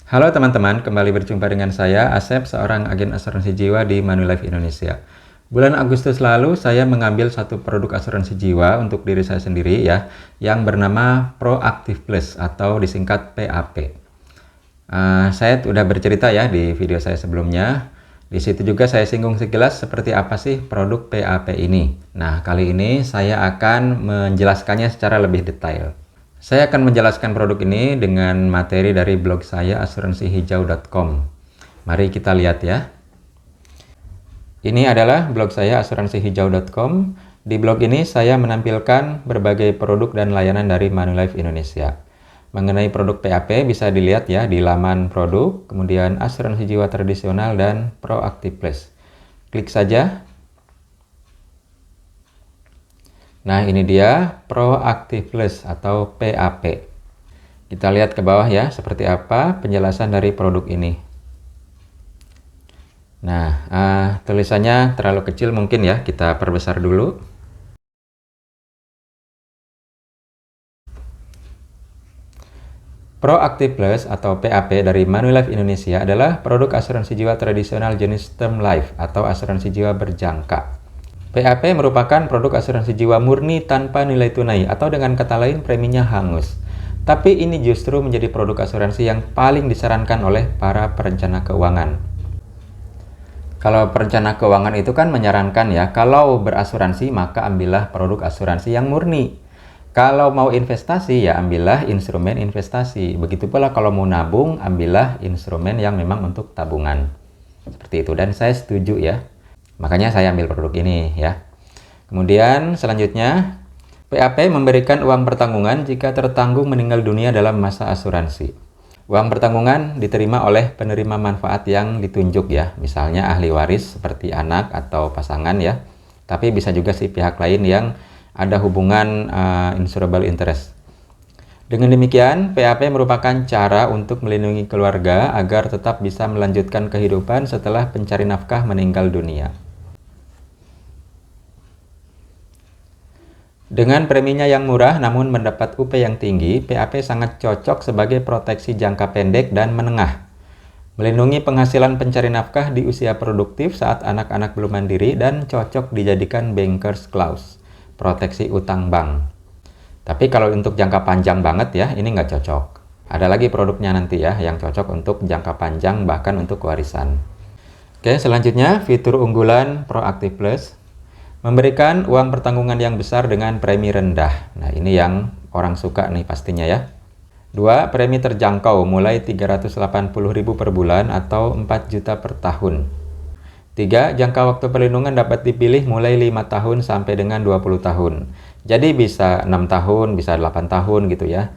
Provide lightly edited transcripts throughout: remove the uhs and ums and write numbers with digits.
Halo teman-teman, kembali berjumpa dengan saya, Asep, seorang agen asuransi jiwa di Manulife Indonesia. Bulan Agustus lalu, saya mengambil satu produk asuransi jiwa untuk diri saya sendiri ya, yang bernama Proactive Plus atau disingkat PAP. Saya sudah bercerita ya di video saya sebelumnya. Di situ juga saya singgung sekilas seperti apa sih produk PAP ini. Nah, kali ini saya akan menjelaskannya secara lebih detail. Saya akan menjelaskan produk ini dengan materi dari blog saya asuransihijau.com. Mari kita lihat ya. Ini adalah blog saya asuransihijau.com. Di blog ini saya menampilkan berbagai produk dan layanan dari Manulife Indonesia. Mengenai produk PAP bisa dilihat ya di laman produk, kemudian asuransi jiwa tradisional dan Proactive Plus. Klik saja. Nah, ini dia Proactive Plus atau PAP. Kita lihat ke bawah ya, seperti apa penjelasan dari produk ini. Nah, tulisannya terlalu kecil mungkin ya, kita perbesar dulu. Proactive Plus atau PAP dari Manulife Indonesia adalah produk asuransi jiwa tradisional jenis term life atau asuransi jiwa berjangka. PAP merupakan produk asuransi jiwa murni tanpa nilai tunai atau dengan kata lain preminya hangus. Tapi ini justru menjadi produk asuransi yang paling disarankan oleh para perencana keuangan. Kalau perencana keuangan itu kan menyarankan ya, kalau berasuransi maka ambillah produk asuransi yang murni. Kalau mau investasi ya ambillah instrumen investasi. Begitu pula kalau mau nabung ambillah instrumen yang memang untuk tabungan. Seperti itu dan saya setuju ya. Makanya saya ambil produk ini ya. Kemudian selanjutnya, PAP memberikan uang pertanggungan jika tertanggung meninggal dunia dalam masa asuransi. Uang pertanggungan diterima oleh penerima manfaat yang ditunjuk ya, misalnya ahli waris seperti anak atau pasangan ya. Tapi bisa juga sih pihak lain yang ada hubungan insurable interest. Dengan demikian, PAP merupakan cara untuk melindungi keluarga agar tetap bisa melanjutkan kehidupan setelah pencari nafkah meninggal dunia. Dengan preminya yang murah namun mendapat UP yang tinggi, PAP sangat cocok sebagai proteksi jangka pendek dan menengah. Melindungi penghasilan pencari nafkah di usia produktif saat anak-anak belum mandiri dan cocok dijadikan bankers clause, proteksi utang bank. Tapi kalau untuk jangka panjang banget ya, ini nggak cocok. Ada lagi produknya nanti ya yang cocok untuk jangka panjang bahkan untuk warisan. Oke, selanjutnya fitur unggulan Proactive Plus. Memberikan uang pertanggungan yang besar dengan premi rendah. Nah, ini yang orang suka nih pastinya ya. 2. Premi terjangkau mulai 380.000 per bulan atau 4 juta per tahun. 3. Jangka waktu perlindungan dapat dipilih mulai 5 tahun sampai dengan 20 tahun. Jadi bisa 6 tahun, bisa 8 tahun gitu ya.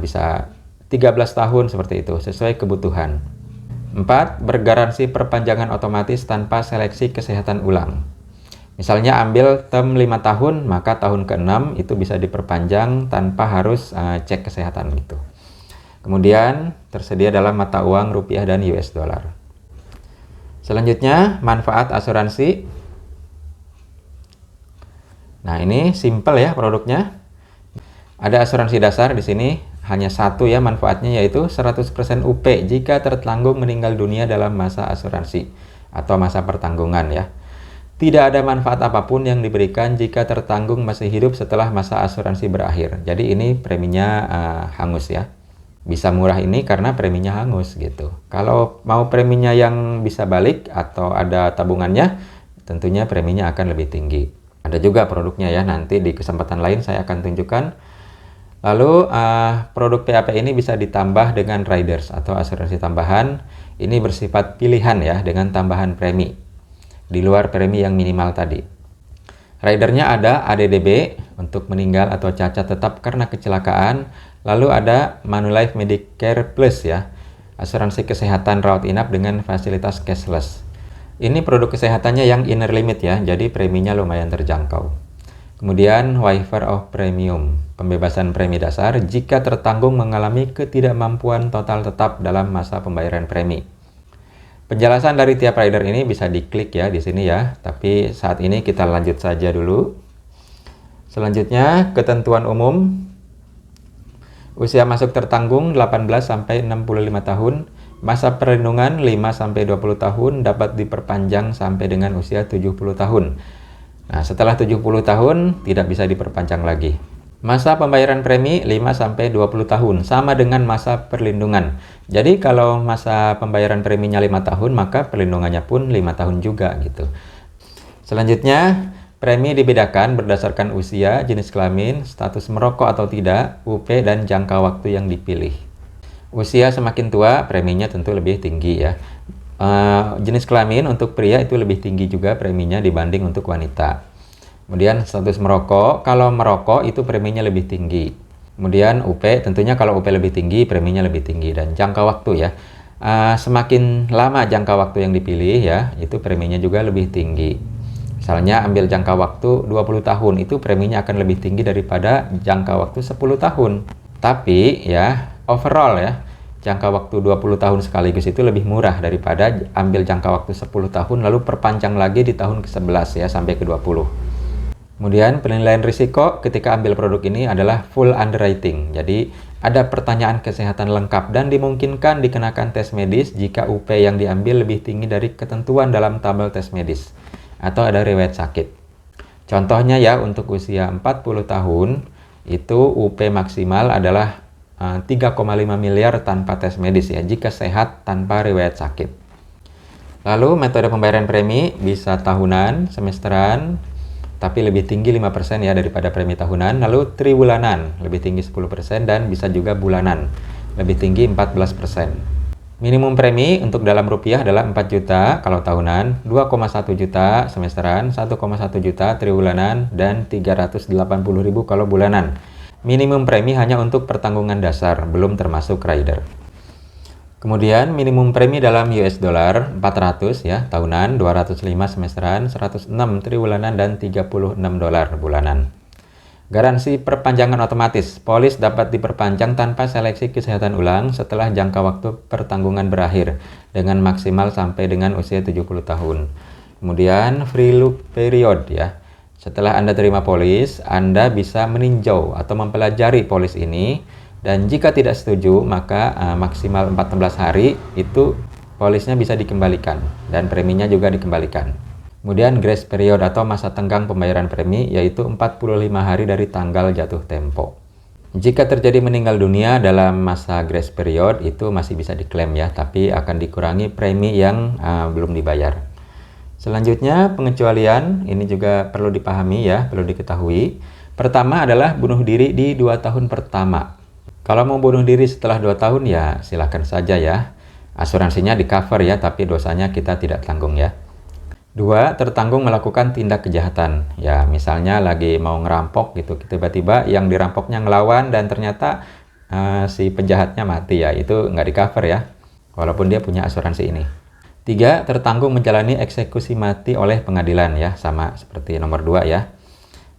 Bisa 13 tahun seperti itu, sesuai kebutuhan. 4. Bergaransi perpanjangan otomatis tanpa seleksi kesehatan ulang. Misalnya ambil term 5 tahun, maka tahun ke-6 itu bisa diperpanjang tanpa harus cek kesehatan gitu. Kemudian tersedia dalam mata uang rupiah dan US dollar. Selanjutnya, manfaat asuransi. Nah, ini simple ya produknya. Ada asuransi dasar di sini, hanya satu ya manfaatnya yaitu 100% UP jika tertanggung meninggal dunia dalam masa asuransi atau masa pertanggungan ya. Tidak ada manfaat apapun yang diberikan jika tertanggung masih hidup setelah masa asuransi berakhir. Jadi ini preminya hangus ya. Bisa murah ini karena preminya hangus gitu. Kalau mau preminya yang bisa balik atau ada tabungannya, tentunya preminya akan lebih tinggi. Ada juga produknya ya, nanti di kesempatan lain saya akan tunjukkan. Lalu produk PAP ini bisa ditambah dengan riders atau asuransi tambahan. Ini bersifat pilihan ya dengan tambahan premi di luar premi yang minimal tadi. Ridernya ada ADDB untuk meninggal atau cacat tetap karena kecelakaan. Lalu ada Manulife Medicare Plus ya, asuransi kesehatan rawat inap dengan fasilitas cashless. Ini produk kesehatannya yang inner limit ya, jadi preminya lumayan terjangkau. Kemudian waiver of premium, pembebasan premi dasar jika tertanggung mengalami ketidakmampuan total tetap dalam masa pembayaran premi. Penjelasan dari tiap rider ini bisa diklik ya di sini ya, tapi saat ini kita lanjut saja dulu. Selanjutnya, ketentuan umum. Usia masuk tertanggung 18 sampai 65 tahun. Masa perlindungan 5 sampai 20 tahun dapat diperpanjang sampai dengan usia 70 tahun. Nah, setelah 70 tahun tidak bisa diperpanjang lagi. Masa pembayaran premi 5 sampai 20 tahun sama dengan masa perlindungan. Jadi kalau masa pembayaran preminya 5 tahun, maka perlindungannya pun 5 tahun juga gitu. Selanjutnya, premi dibedakan berdasarkan usia, jenis kelamin, status merokok atau tidak, UP, dan jangka waktu yang dipilih. Usia semakin tua, preminya tentu lebih tinggi ya. Jenis kelamin untuk pria itu lebih tinggi juga preminya dibanding untuk wanita. Kemudian status merokok, kalau merokok itu preminya lebih tinggi. Kemudian UP, tentunya kalau UP lebih tinggi, preminya lebih tinggi. Dan jangka waktu ya, semakin lama jangka waktu yang dipilih ya, itu preminya juga lebih tinggi. Misalnya ambil jangka waktu 20 tahun, itu preminya akan lebih tinggi daripada jangka waktu 10 tahun. Tapi ya, overall ya, jangka waktu 20 tahun sekaligus itu lebih murah daripada ambil jangka waktu 10 tahun lalu perpanjang lagi di tahun ke-11 ya, sampai ke-20. Kemudian penilaian risiko ketika ambil produk ini adalah full underwriting. Jadi ada pertanyaan kesehatan lengkap dan dimungkinkan dikenakan tes medis jika UP yang diambil lebih tinggi dari ketentuan dalam tabel tes medis atau ada riwayat sakit. Contohnya ya, untuk usia 40 tahun itu UP maksimal adalah 3,5 miliar tanpa tes medis ya, jika sehat tanpa riwayat sakit. Lalu metode pembayaran premi bisa tahunan, semesteran, tapi lebih tinggi 5% ya daripada premi tahunan. Lalu triwulanan, lebih tinggi 10%, dan bisa juga bulanan, lebih tinggi 14%. Minimum premi untuk dalam rupiah adalah 4 juta kalau tahunan, 2,1 juta semesteran, 1,1 juta triwulanan, dan 380.000 kalau bulanan. Minimum premi hanya untuk pertanggungan dasar, belum termasuk rider. Kemudian minimum premi dalam US dollar 400 ya tahunan, 205 semesteran, 106 triwulanan, dan 36 dolar bulanan. Garansi perpanjangan otomatis. Polis dapat diperpanjang tanpa seleksi kesehatan ulang setelah jangka waktu pertanggungan berakhir dengan maksimal sampai dengan usia 70 tahun. Kemudian free look period ya. Setelah Anda terima polis, Anda bisa meninjau atau mempelajari polis ini, dan jika tidak setuju maka maksimal 14 hari itu polisnya bisa dikembalikan dan preminya juga dikembalikan. Kemudian grace period atau masa tenggang pembayaran premi yaitu 45 hari dari tanggal jatuh tempo. Jika terjadi meninggal dunia dalam masa grace period itu masih bisa diklaim ya, tapi akan dikurangi premi yang belum dibayar. Selanjutnya pengecualian, ini juga perlu dipahami ya, perlu diketahui. Pertama adalah bunuh diri di 2 tahun pertama. Kalau mau bunuh diri setelah 2 tahun ya silakan saja ya. Asuransinya di cover ya, tapi dosanya kita tidak tanggung ya. 2. Tertanggung melakukan tindak kejahatan. Ya, misalnya lagi mau ngerampok gitu, tiba-tiba yang dirampoknya ngelawan dan ternyata si penjahatnya mati ya, itu nggak di cover ya, walaupun dia punya asuransi ini. 3. Tertanggung menjalani eksekusi mati oleh pengadilan ya, sama seperti nomor 2 ya.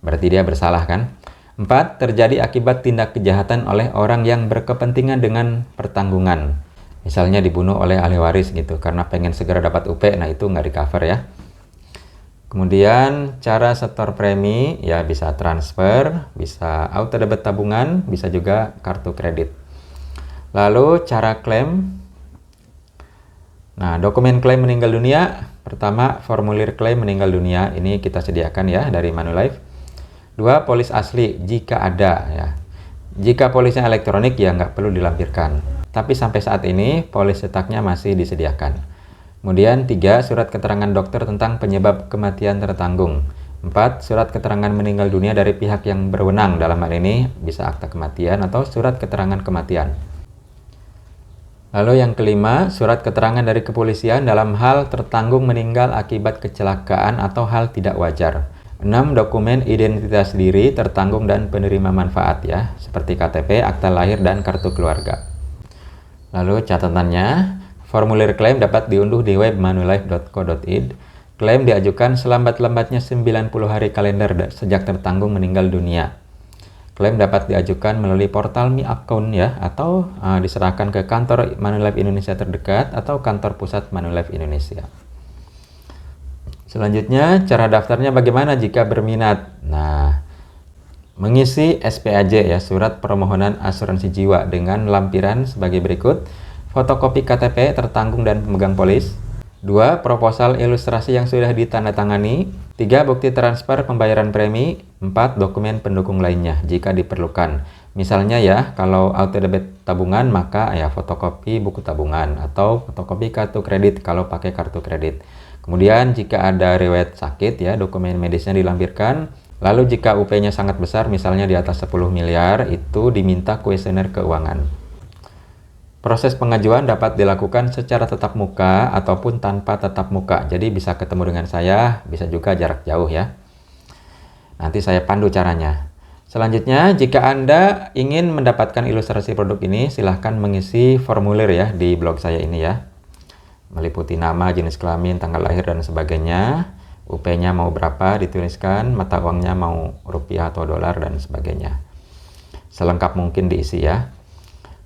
Berarti dia bersalah kan. 4. Terjadi akibat tindak kejahatan oleh orang yang berkepentingan dengan pertanggungan. Misalnya dibunuh oleh ahli waris gitu, karena pengen segera dapat UP, nah itu nggak di cover ya. Kemudian cara setor premi ya bisa transfer, bisa auto debit tabungan, bisa juga kartu kredit. Lalu cara klaim. Nah, dokumen klaim meninggal dunia. Pertama, formulir klaim meninggal dunia. Ini kita sediakan ya dari Manulife. 2. Polis asli jika ada ya. Jika polisnya elektronik ya nggak perlu dilampirkan. Tapi sampai saat ini polis cetaknya masih disediakan. Kemudian 3. Surat keterangan dokter tentang penyebab kematian tertanggung. 4. Surat keterangan meninggal dunia dari pihak yang berwenang, dalam hal ini bisa akta kematian atau surat keterangan kematian. Lalu yang kelima, surat keterangan dari kepolisian dalam hal tertanggung meninggal akibat kecelakaan atau hal tidak wajar. 6. Dokumen identitas diri, tertanggung dan penerima manfaat ya, seperti KTP, akta lahir, dan kartu keluarga. Lalu catatannya, formulir klaim dapat diunduh di web manulife.co.id. Klaim diajukan selambat-lambatnya 90 hari kalender sejak tertanggung meninggal dunia. Klaim dapat diajukan melalui portal Mi Account ya, atau diserahkan ke kantor Manulife Indonesia terdekat atau kantor pusat Manulife Indonesia. Selanjutnya, cara daftarnya bagaimana jika berminat? Nah, Mengisi SPAJ ya, surat permohonan asuransi jiwa dengan lampiran sebagai berikut. Fotokopi KTP tertanggung dan pemegang polis. 2. Proposal ilustrasi yang sudah ditandatangani. 3. Bukti transfer pembayaran premi. 4. Dokumen pendukung lainnya jika diperlukan. Misalnya ya, kalau auto debit tabungan maka ya fotokopi buku tabungan atau fotokopi kartu kredit kalau pakai kartu kredit. Kemudian jika ada riwayat sakit ya, dokumen medisnya dilampirkan. Lalu jika UP-nya sangat besar, misalnya di atas 10 miliar, itu diminta kuesioner keuangan. Proses pengajuan dapat dilakukan secara tatap muka ataupun tanpa tatap muka. Jadi bisa ketemu dengan saya, bisa juga jarak jauh ya. Nanti saya pandu caranya. Selanjutnya, jika Anda ingin mendapatkan ilustrasi produk ini, silahkan mengisi formulir ya di blog saya ini ya. Meliputi nama, jenis kelamin, tanggal lahir, dan sebagainya. UP-nya mau berapa dituliskan, mata uangnya mau rupiah atau dolar, dan sebagainya. Selengkap mungkin diisi ya.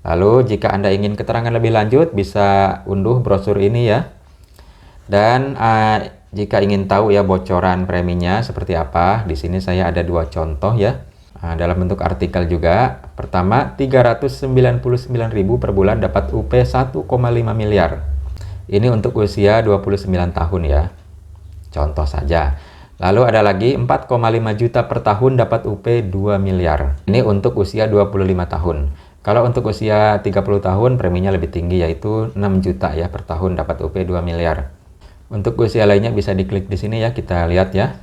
Lalu jika Anda ingin keterangan lebih lanjut, bisa unduh brosur ini ya. Dan jika ingin tahu ya bocoran preminya seperti apa, di sini saya ada 2 contoh ya. Dalam bentuk artikel juga. Pertama, 399.000 per bulan dapat UP 1,5 miliar. Ini untuk usia 29 tahun ya. Contoh saja. Lalu ada lagi 4,5 juta per tahun dapat UP 2 miliar. Ini untuk usia 25 tahun. Kalau untuk usia 30 tahun preminya lebih tinggi yaitu 6 juta ya per tahun dapat UP 2 miliar. Untuk usia lainnya bisa diklik di sini ya, kita lihat ya.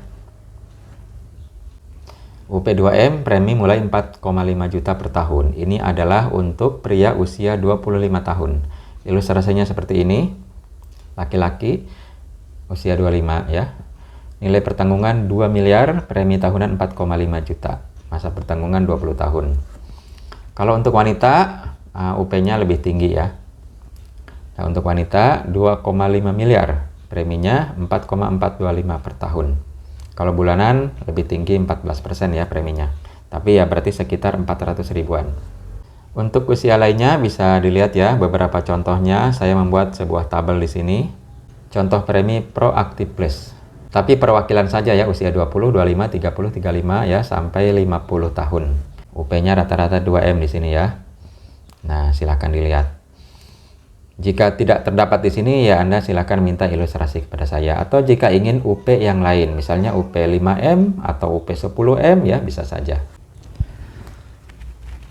UP 2M premi mulai 4,5 juta per tahun. Ini adalah untuk pria usia 25 tahun. Ilustrasinya seperti ini. Laki-laki usia 25 ya. Nilai pertanggungan 2 miliar, premi tahunan 4,5 juta. Masa pertanggungan 20 tahun. Kalau untuk wanita, UP-nya lebih tinggi ya. Nah, untuk wanita 2,5 miliar, preminya 4,425 per tahun. Kalau bulanan lebih tinggi 14% ya preminya. Tapi ya berarti sekitar 400 ribuan. Untuk usia lainnya bisa dilihat ya beberapa contohnya. Saya membuat sebuah tabel di sini. Contoh premi Proactive Plus. Tapi perwakilan saja ya, usia 20, 25, 30, 35 ya sampai 50 tahun. UP-nya rata-rata 2M di sini ya. Nah, silakan dilihat. Jika tidak terdapat di sini ya Anda silakan minta ilustrasi kepada saya, atau jika ingin UP yang lain, misalnya UP 5M atau UP 10M ya bisa saja.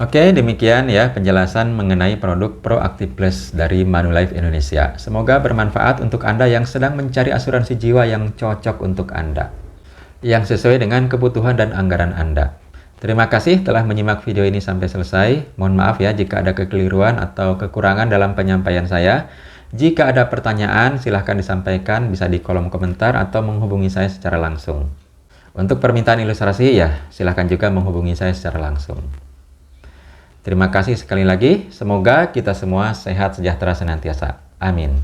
Oke, demikian ya penjelasan mengenai produk Proactive Plus dari Manulife Indonesia. Semoga bermanfaat untuk Anda yang sedang mencari asuransi jiwa yang cocok untuk Anda, yang sesuai dengan kebutuhan dan anggaran Anda. Terima kasih telah menyimak video ini sampai selesai. Mohon maaf ya jika ada kekeliruan atau kekurangan dalam penyampaian saya. Jika ada pertanyaan, silahkan disampaikan bisa di kolom komentar atau menghubungi saya secara langsung. Untuk permintaan ilustrasi ya, silahkan juga menghubungi saya secara langsung. Terima kasih sekali lagi. Semoga kita semua sehat sejahtera senantiasa. Amin.